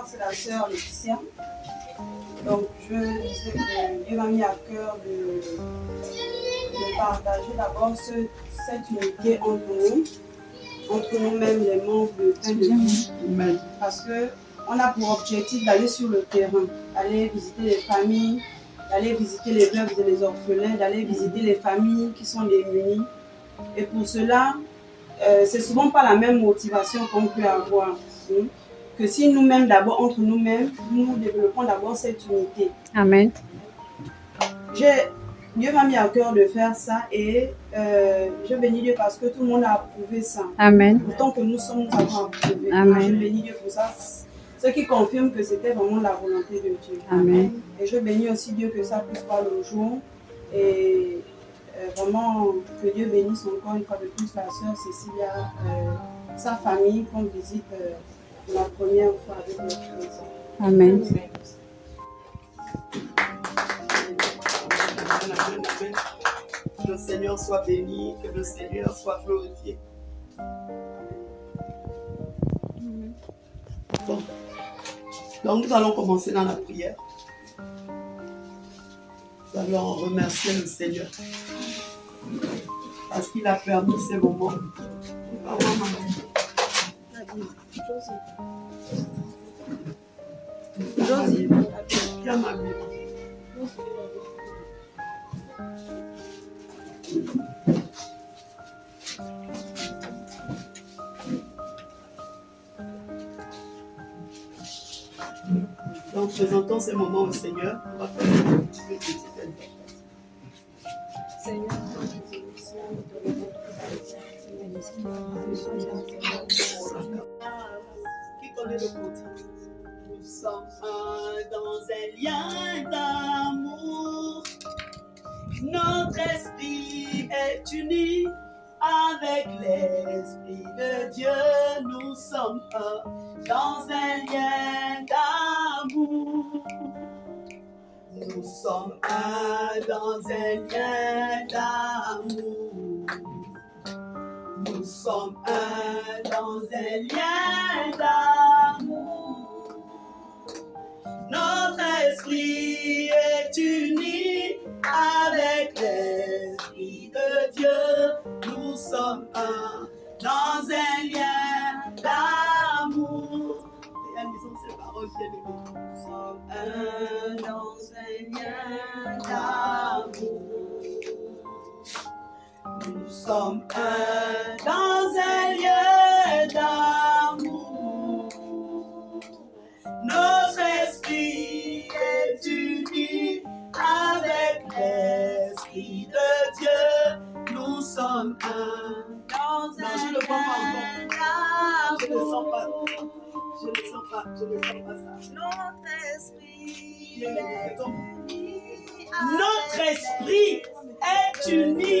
c'est la sœur Laetitia. Donc je disais que Dieu m'a mis à cœur de partager d'abord cette unité entre nous-mêmes, les membres de Pain de Vie. Parce qu'on a pour objectif d'aller sur le terrain, d'aller visiter les familles, d'aller visiter les veuves et les orphelins, d'aller visiter les familles qui sont démunies. Et pour cela, c'est souvent pas la même motivation qu'on peut avoir. Que si nous-mêmes, d'abord, entre nous-mêmes, nous développons d'abord cette unité. Amen. Dieu m'a mis à cœur de faire ça et je bénis Dieu parce que tout le monde a approuvé ça. Amen. Autant que nous sommes, nous avons approuvé. Amen. Je bénis Dieu pour ça. Ce qui confirme que c'était vraiment la volonté de Dieu. Amen. Et je bénis aussi Dieu que ça puisse voir le jour. Et vraiment que Dieu bénisse encore une fois de plus la sœur Cécilia, sa famille qu'on visite la première fois avec notre présence. Amen. Que le Seigneur soit béni, que le Seigneur soit glorifié. Bon. Donc nous allons commencer dans la prière. Nous allons remercier le Seigneur parce qu'il a permis ces moments. Josie, viens ma Bible. Donc, présentons ces moments au Seigneur. On va faire une petite invocation. Seigneur, qui connaît le côté? Nous sommes dans un lien d'amour. Notre esprit est uni avec l'Esprit de Dieu. Nous sommes dans un lien d'amour. Nous sommes dans un lien d'amour. Nous sommes dans un lien d'amour. Notre esprit est uni avec l'Esprit de Dieu. Nous sommes dans un lien d'amour. Réalisons ces paroles bien-aimées. Nous sommes dans un lien d'amour. Nous sommes dans un lieu d'amour. Notre esprit est uni avec l'Esprit de Dieu. Nous sommes dans un lieu d'amour. Je ne sens pas. Je ne sens pas ça. Notre esprit est uni. Notre esprit est uni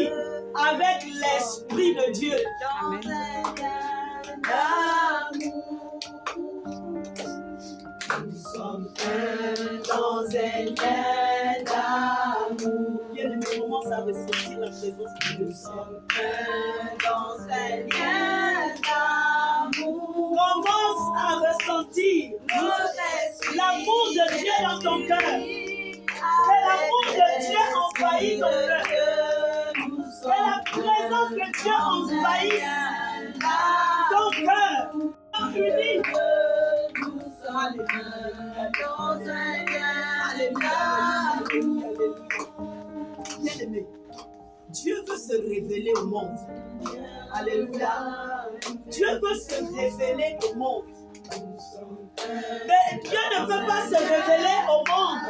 avec l'Esprit de Dieu. Nous sommes dans un lien d'amour. Bien-aimé, commence à ressentir la présence de Dieu. Nous sommes dans un lien d'amour. Commence à ressentir l'amour de Dieu dans ton cœur. Que l'amour de Dieu envahit ton cœur. Que la présence de Dieu envahisse ton cœur. Unis. Bien-aimé, Dieu veut se révéler au monde. Alléluia. Dieu veut se révéler au monde. Mais Dieu ne peut pas se révéler au monde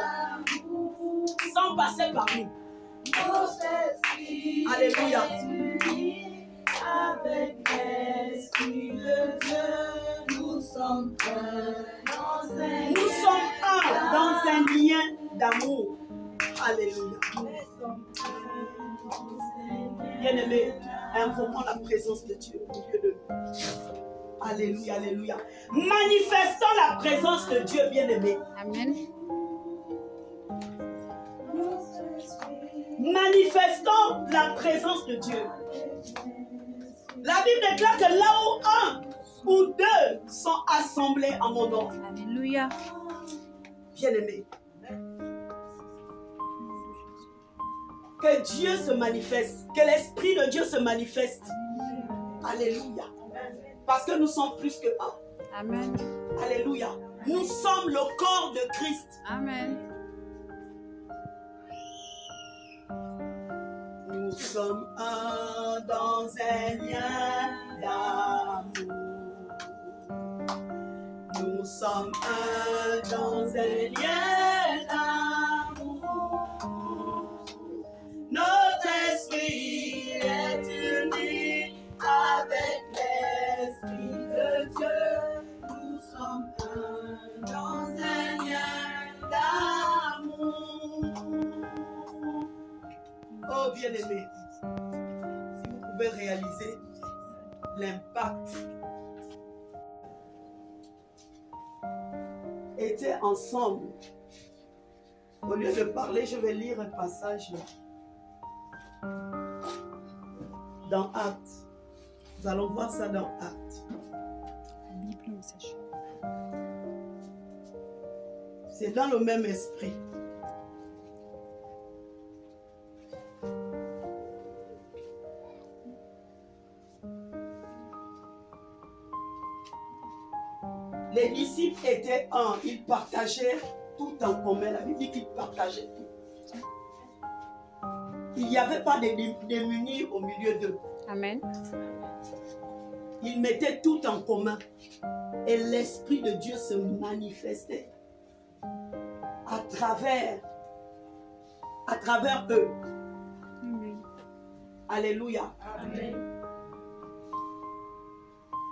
sans passer par nous. Alléluia. Avec l'Esprit de Dieu, nous sommes un dans un lien d'amour. Alléluia. Bien-aimés, invoquons la présence de Dieu au milieu de nous. Alléluia, alléluia. Manifestons la présence de Dieu, bien-aimés. Amen. Manifestons la présence de Dieu. La Bible déclare que là où un ou deux sont rassemblés en mon nom. Alléluia. Bien-aimés, que Dieu se manifeste, que l'Esprit de Dieu se manifeste. Alléluia. Parce que nous sommes plus que un. Amen. Alléluia. Nous sommes le corps de Christ. Amen. Nous sommes un dans un lien d'amour. Nous sommes un dans un lien d'amour. Notre esprit est uni avec l'Esprit de Dieu. Nous sommes un dans un lien d'amour. Oh bien-aimés, si vous pouvez réaliser l'impact, étaient ensemble. Au lieu de parler, je vais lire un passage là. Dans Actes. Nous allons voir ça dans Actes. C'est dans le même esprit. Les disciples étaient un, ils partageaient tout en commun. La Bible dit qu'ils partageaient tout. Il n'y avait pas de démunis au milieu d'eux. Amen. Ils mettaient tout en commun. Et l'Esprit de Dieu se manifestait à travers eux. Amen. Alléluia. Amen.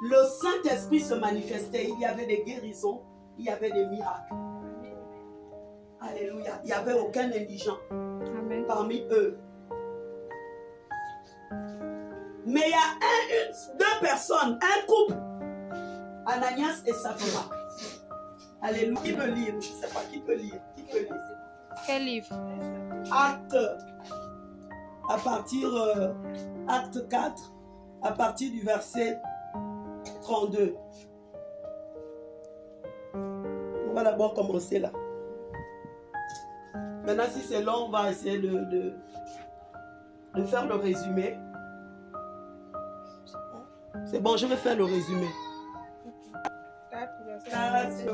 Le Saint-Esprit se manifestait. Il y avait des guérisons, il y avait des miracles. Alléluia. Il n'y avait aucun indigent Amen. parmi eux. Mais il y a deux personnes, un couple, Ananias et Saphira. Alléluia. Qui peut lire? Je ne sais pas qui peut lire. Qui peut lire? Quel livre? Acte, Acte 4, à partir du verset 32. On va d'abord commencer là. Maintenant, si c'est long, on va essayer de faire le résumé. C'est bon, je vais faire le résumé. 4,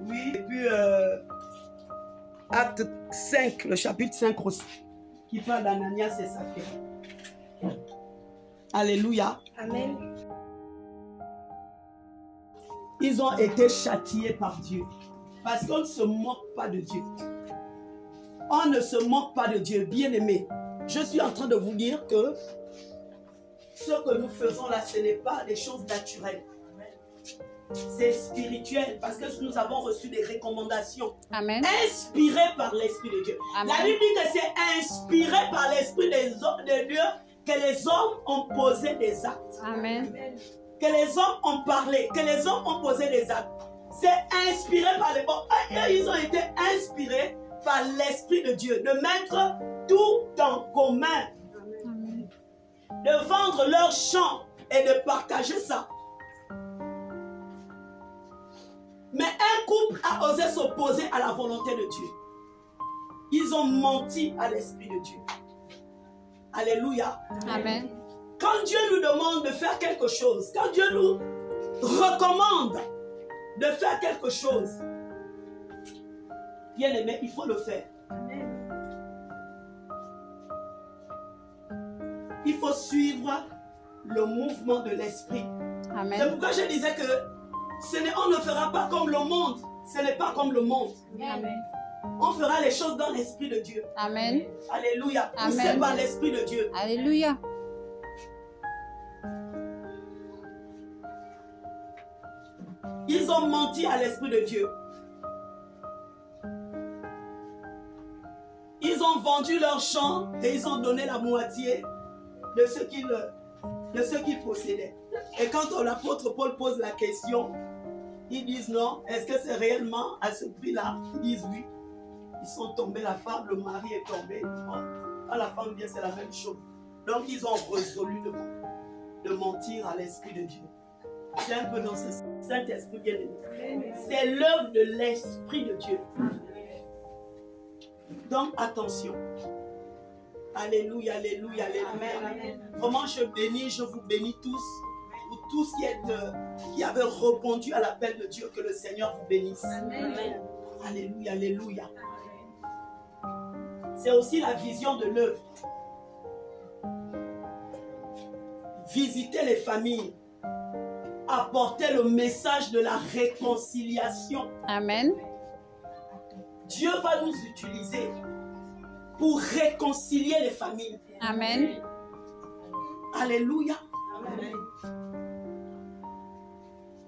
oui, et puis Acte 5, le chapitre 5 aussi, qui parle d'Ananias et Saphira. Alléluia. Amen. Ils ont été châtiés par Dieu. Parce qu'on ne se moque pas de Dieu. On ne se moque pas de Dieu. Bien-aimés, je suis en train de vous dire que ce que nous faisons là, ce n'est pas des choses naturelles. C'est spirituel. Parce que nous avons reçu des recommandations. Amen. Inspirées par l'Esprit de Dieu. Amen. La Bible dit que c'est inspiré par l'Esprit de Dieu que les hommes ont posé des actes. Amen. Que les hommes ont parlé, que les hommes ont posé des actes. C'est inspiré par les hommes. Ils ont été inspirés par l'Esprit de Dieu de mettre tout en commun, Amen. de vendre leurs champs et de partager ça. Mais un couple a osé s'opposer à la volonté de Dieu. Ils ont menti à l'Esprit de Dieu. Alléluia. Amen. Quand Dieu nous demande de faire quelque chose, quand Dieu nous recommande de faire quelque chose, bien aimé, il faut le faire. Il faut suivre le mouvement de l'esprit. C'est Amen. pourquoi je disais que on ne fera pas comme le monde. Ce n'est pas comme le monde. Amen. On fera les choses dans l'esprit de Dieu. Amen. Alléluia. Poussé Amen. par l'esprit de Dieu. Alléluia. Ils ont menti à l'esprit de Dieu. Ils ont vendu leurs champs et ils ont donné la moitié de ce qu'ils possédaient. Et quand l'apôtre Paul pose la question, ils disent non, est-ce que c'est réellement à ce prix-là? Ils disent oui. Ils sont tombés, la femme, le mari est tombé. Quand la femme vient, c'est la même chose. Donc ils ont résolu de mentir à l'esprit de Dieu. C'est un peu dans ce Saint-Esprit bien-aimé. C'est l'œuvre de l'Esprit de Dieu. Donc attention. Alléluia, alléluia, alléluia. Vraiment, je vous bénis tous. Pour tous qui avaient répondu à l'appel de Dieu, que le Seigneur vous bénisse. Amen. Alléluia, alléluia. C'est aussi la vision de l'œuvre. Visiter les familles. Apporter le message de la réconciliation. Amen. Dieu va nous utiliser pour réconcilier les familles. Amen. Alléluia. Amen.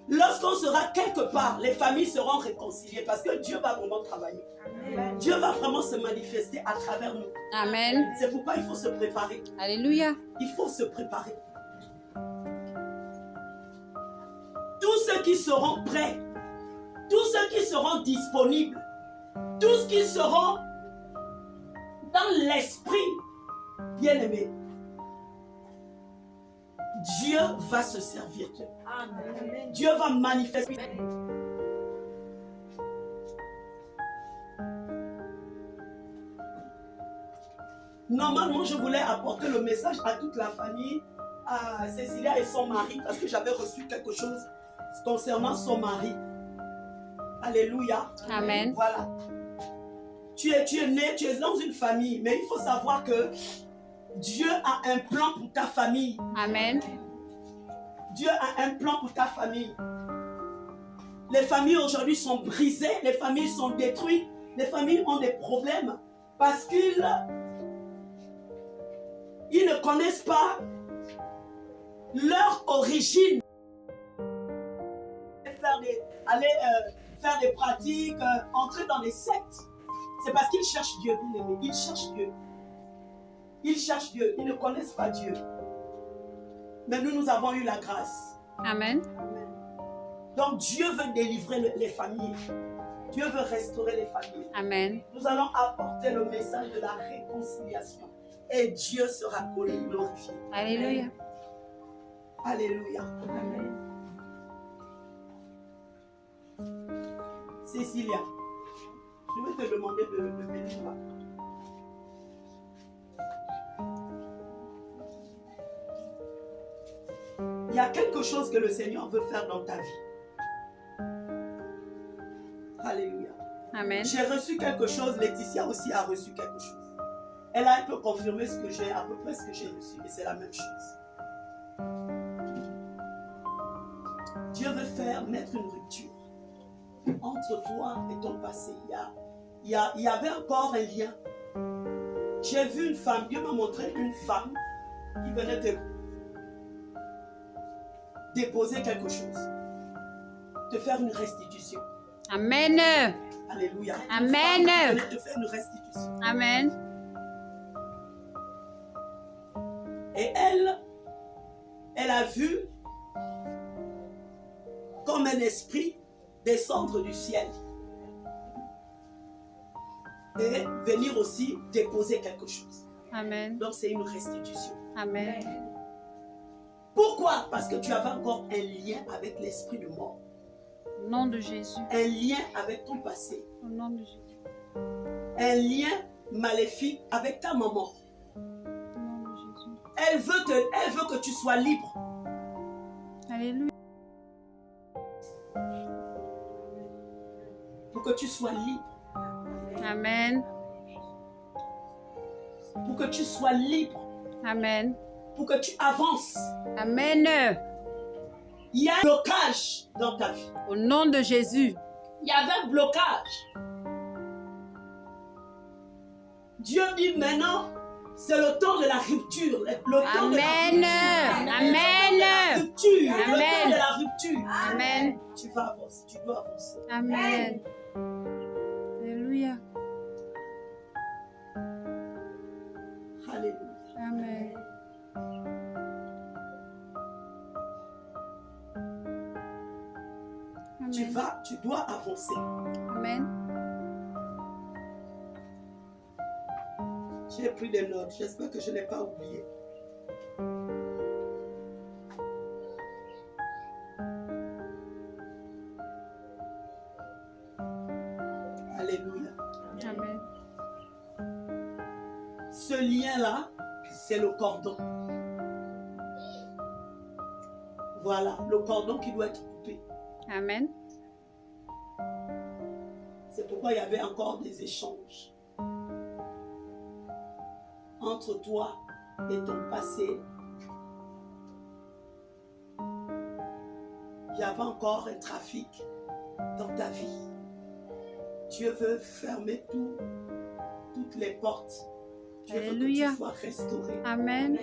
Lorsqu'on sera quelque part, les familles seront réconciliées parce que Dieu va vraiment travailler. Amen. Dieu va vraiment se manifester à travers nous. Amen. C'est pourquoi il faut se préparer. Alléluia. Il faut se préparer. Tous ceux qui seront prêts, tous ceux qui seront disponibles, tous qui seront dans l'esprit bien-aimé, Dieu va se servir d'eux. Amen. Dieu va manifester. Normalement, je voulais apporter le message à toute la famille, à Cécilia et son mari, parce que j'avais reçu quelque chose concernant son mari. Alléluia. Amen. Voilà. Tu es né, tu es dans une famille, mais il faut savoir que Dieu a un plan pour ta famille. Amen. Dieu a un plan pour ta famille. Les familles aujourd'hui sont brisées, les familles sont détruites, les familles ont des problèmes parce qu'ils ne connaissent pas leur origine. Aller faire des pratiques, entrer dans des sectes. C'est parce qu'ils cherchent Dieu, bien-aimé. Ils cherchent Dieu. Ils cherchent Dieu. Ils ne connaissent pas Dieu. Mais nous avons eu la grâce. Amen. Amen. Donc Dieu veut délivrer les familles. Dieu veut restaurer les familles. Amen. Nous allons apporter le message de la réconciliation. Et Dieu sera glorifié. Alléluia. Alléluia. Amen. Cécilia, je vais te demander de venir là. Il y a quelque chose que le Seigneur veut faire dans ta vie. Alléluia. Amen. J'ai reçu quelque chose, Laetitia aussi a reçu quelque chose. Elle a un peu confirmé ce que j'ai, à peu près ce que j'ai reçu, et c'est la même chose. Dieu veut mettre une rupture entre toi et ton passé. Il y avait encore un lien. J'ai vu une femme, Dieu m'a montré une femme qui venait de déposer quelque chose, te faire une restitution. Amen. Alléluia. Amen. Une femme qui venait te faire une restitution. Amen. Et elle a vu comme un esprit descendre du ciel et venir aussi déposer quelque chose. Amen. Donc c'est une restitution. Amen. Pourquoi? Parce que tu avais encore un lien avec l'esprit de mort. Au nom de Jésus. Un lien avec ton passé. Au nom de Jésus. Un lien maléfique avec ta maman. Au nom de Jésus. Elle veut que tu sois libre. Alléluia. Pour que tu sois libre. Amen. Pour que tu sois libre. Amen. Pour que tu avances. Amen. Il y a un blocage dans ta vie. Au nom de Jésus. Il y avait un blocage. Dieu dit maintenant, c'est le temps de la rupture. Le temps de la rupture. Amen. Le temps de la rupture. Amen. Tu vas avancer, tu dois avancer. Amen. Alléluia. Alléluia. Amen. Tu dois avancer. Amen. J'ai pris des notes, j'espère que je n'ai pas oublié. Alléluia. Amen. Ce lien-là, c'est le cordon. Voilà, le cordon qui doit être coupé. Amen. C'est pourquoi il y avait encore des échanges entre toi et ton passé. Il y avait encore un trafic dans ta vie. Dieu veut fermer toutes les portes. Dieu veut que Alléluia. tu sois restauré. Amen.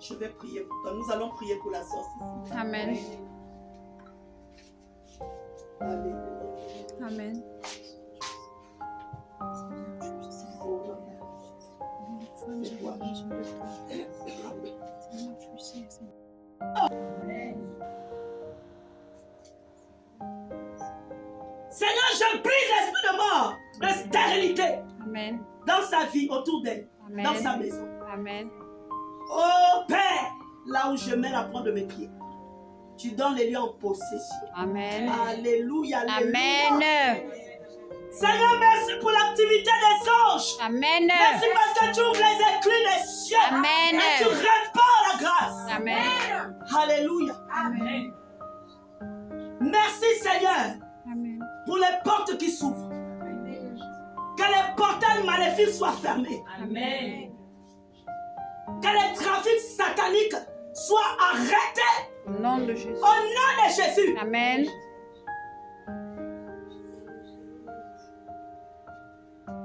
Je vais prier pour toi. Nous allons prier pour la sorcière. Amen. Alléluia. Amen. Seigneur, je brise l'esprit de mort, de stérilité Amen. dans sa vie, autour d'elle, Amen. dans sa maison. Amen. Oh Père, là où je mets la pointe de mes pieds, tu donnes les lieux en possession. Amen. Alléluia, alléluia. Amen. Seigneur, merci pour l'activité des anges. Amen. Merci parce que tu ouvres les écluses des cieux. Amen. Et tu répands la grâce. Amen. Alléluia. Amen. Merci Seigneur Amen. pour les portes qui s'ouvrent. Que les portails maléfiques soient fermés. Amen. Que les trafics sataniques soient arrêtés. Au nom de Jésus. Au nom de Jésus. Amen.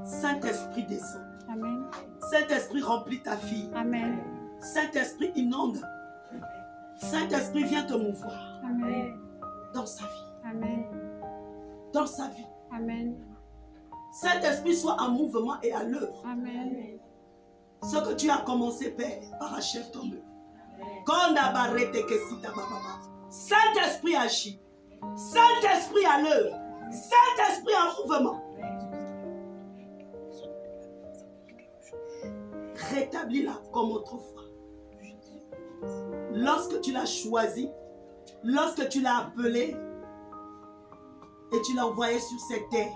Saint-Esprit descend. Amen. Saint-Esprit remplit ta fille. Amen. Saint-Esprit inonde. Saint-Esprit vient te mouvoir Amen. dans sa vie. Amen. Dans sa vie. Amen. Saint-Esprit soit en mouvement et à l'œuvre. Amen. Ce que tu as commencé, Père, parachève ton œuvre. Saint-Esprit agit. Saint-Esprit à l'œuvre. Saint-Esprit en mouvement. Rétablis-la comme autrefois. Lorsque tu l'as choisi, lorsque tu l'as appelé et tu l'as envoyé sur cette terre,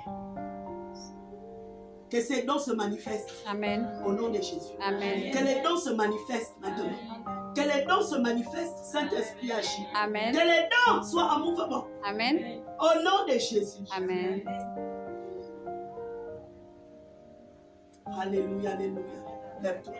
que ces dons se manifestent. Amen. Au nom de Jésus. Amen. Que les dons se manifestent maintenant. Que les dons se manifestent. Saint-Esprit agit. Amen. Que les dons soient en mouvement. Amen. Au nom de Jésus. Amen. Alléluia, alléluia. Lève-toi.